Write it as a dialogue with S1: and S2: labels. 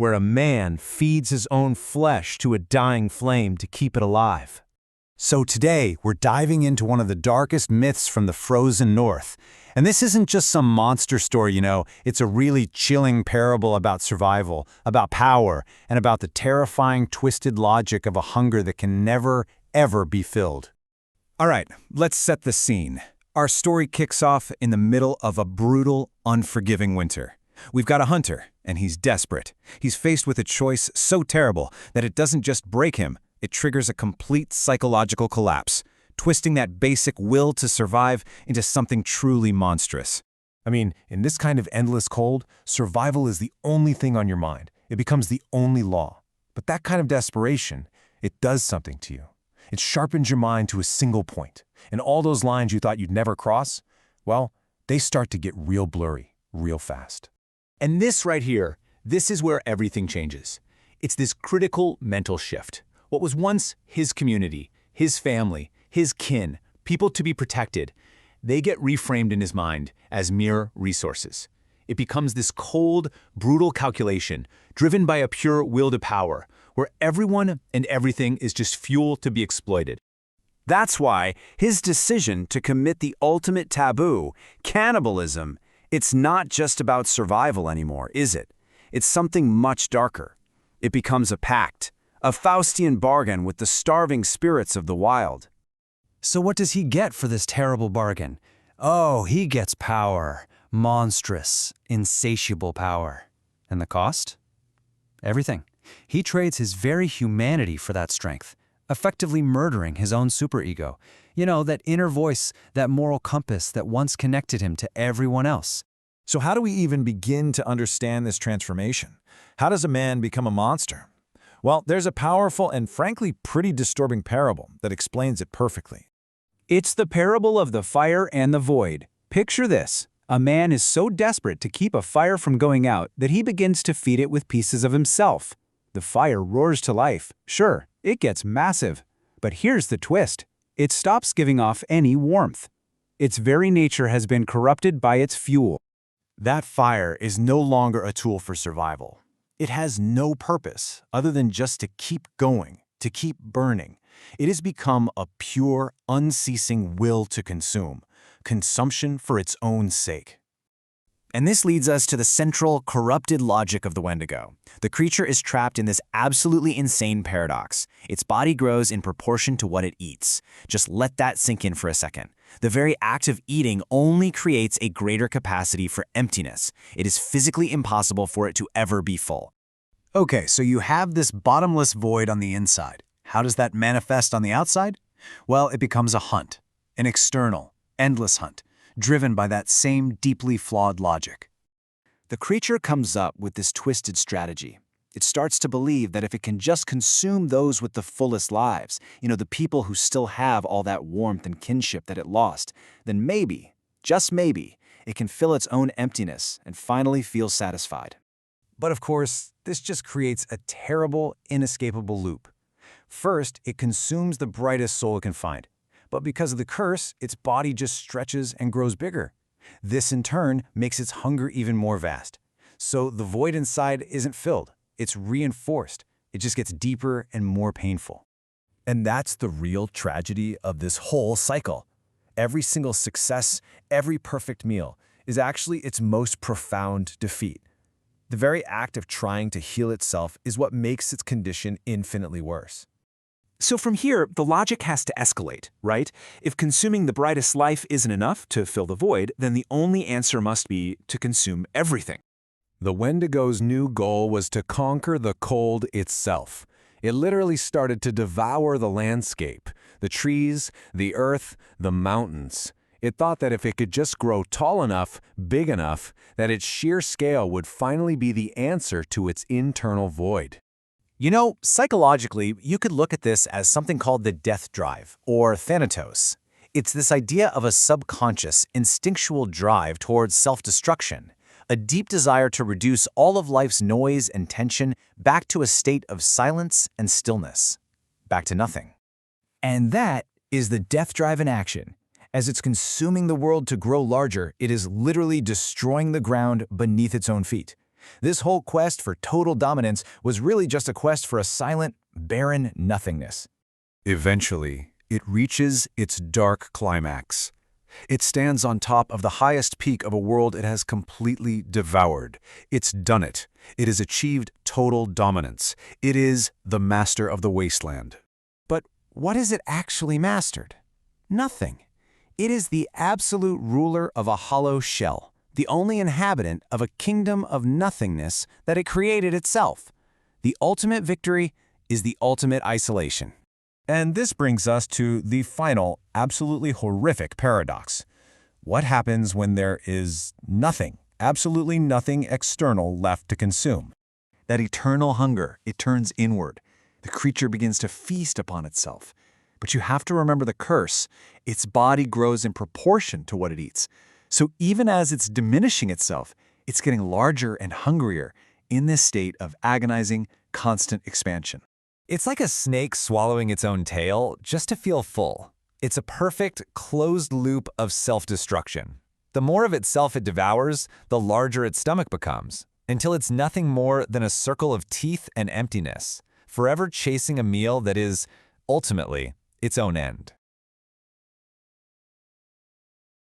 S1: where a man feeds his own flesh to a dying flame to keep it alive.
S2: So today, we're diving into one of the darkest myths from the frozen north. And this isn't just some monster story, it's a really chilling parable about survival, about power, and about the terrifying, twisted logic of a hunger that can never, ever be filled.
S3: All right, let's set the scene. Our story kicks off in the middle of a brutal, unforgiving winter. We've got a hunter, and he's desperate. He's faced with a choice so terrible that it doesn't just break him, it triggers a complete psychological collapse, twisting that basic will to survive into something truly monstrous.
S1: I mean, in this kind of endless cold, survival is the only thing on your mind. It becomes the only law. But that kind of desperation, it does something to you. It sharpens your mind to a single point. And all those lines you thought you'd never cross, well, they start to get real blurry, real fast.
S4: And this right here, this is where everything changes. It's this critical mental shift. What was once his community, his family, his kin, people to be protected, they get reframed in his mind as mere resources. It becomes this cold, brutal calculation driven by a pure will to power, where everyone and everything is just fuel to be exploited.
S2: That's why his decision to commit the ultimate taboo, cannibalism, it's not just about survival anymore, is it? It's something much darker. It becomes a pact, a Faustian bargain with the starving spirits of the wild.
S3: So what does he get for this terrible bargain? Oh, he gets power. Monstrous, insatiable power. And the cost? Everything. He trades his very humanity for that strength, effectively murdering his own superego. That inner voice, that moral compass that once connected him to everyone else.
S5: So how do we even begin to understand this transformation? How does a man become a monster? Well, there's a powerful and frankly pretty disturbing parable that explains it perfectly.
S4: It's the parable of the fire and the void. Picture this. A man is so desperate to keep a fire from going out that he begins to feed it with pieces of himself. The fire roars to life. Sure, it gets massive. But here's the twist. It stops giving off any warmth. Its very nature has been corrupted by its fuel.
S2: That fire is no longer a tool for survival. It has no purpose other than just to keep going, to keep burning. It has become a pure, unceasing will to consume, consumption for its own sake. And this leads us to the central, corrupted logic of the Wendigo. The creature is trapped in this absolutely insane paradox. Its body grows in proportion to what it eats. Just let that sink in for a second. The very act of eating only creates a greater capacity for emptiness. It is physically impossible for it to ever be full. Okay, so you have this bottomless void on the inside. How does that manifest on the outside? Well, it becomes a hunt, an external, endless hunt, driven by that same deeply flawed logic. The creature comes up with this twisted strategy. It starts to believe that if it can just consume those with the fullest lives, the people who still have all that warmth and kinship that it lost, then maybe, just maybe, it can fill its own emptiness and finally feel satisfied. But of course, this just creates a terrible, inescapable loop. First, it consumes the brightest soul it can find. But because of the curse, its body just stretches and grows bigger. This, in turn, makes its hunger even more vast. So the void inside isn't filled. It's reinforced. It just gets deeper and more painful.
S1: And that's the real tragedy of this whole cycle. Every single success, every perfect meal, is actually its most profound defeat. The very act of trying to heal itself is what makes its condition infinitely worse.
S4: So from here, the logic has to escalate, right? If consuming the brightest life isn't enough to fill the void, then the only answer must be to consume everything.
S1: The Wendigo's new goal was to conquer the cold itself. It literally started to devour the landscape, the trees, the earth, the mountains. It thought that if it could just grow tall enough, big enough, that its sheer scale would finally be the answer to its internal void.
S2: Psychologically, you could look at this as something called the death drive, or thanatos. It's this idea of a subconscious, instinctual drive towards self-destruction, a deep desire to reduce all of life's noise and tension back to a state of silence and stillness, back to nothing. And that is the death drive in action. As it's consuming the world to grow larger, it is literally destroying the ground beneath its own feet.
S5: This whole quest for total dominance was really just a quest for a silent, barren nothingness.
S1: Eventually, it reaches its dark climax. It stands on top of the highest peak of a world it has completely devoured. It's done it. It has achieved total dominance. It is the master of the Wasteland.
S6: But what has it actually mastered? Nothing. It is the absolute ruler of a hollow shell, the only inhabitant of a kingdom of nothingness that it created itself. The ultimate victory is the ultimate isolation.
S2: And this brings us to the final, absolutely horrific paradox. What happens when there is nothing, absolutely nothing external left to consume? That eternal hunger, it turns inward. The creature begins to feast upon itself. But you have to remember the curse. Its body grows in proportion to what it eats. So even as it's diminishing itself, it's getting larger and hungrier in this state of agonizing, constant expansion.
S7: It's like a snake swallowing its own tail just to feel full. It's a perfect, closed loop of self-destruction. The more of itself it devours, the larger its stomach becomes, until it's nothing more than a circle of teeth and emptiness, forever chasing a meal that is, ultimately, its own end.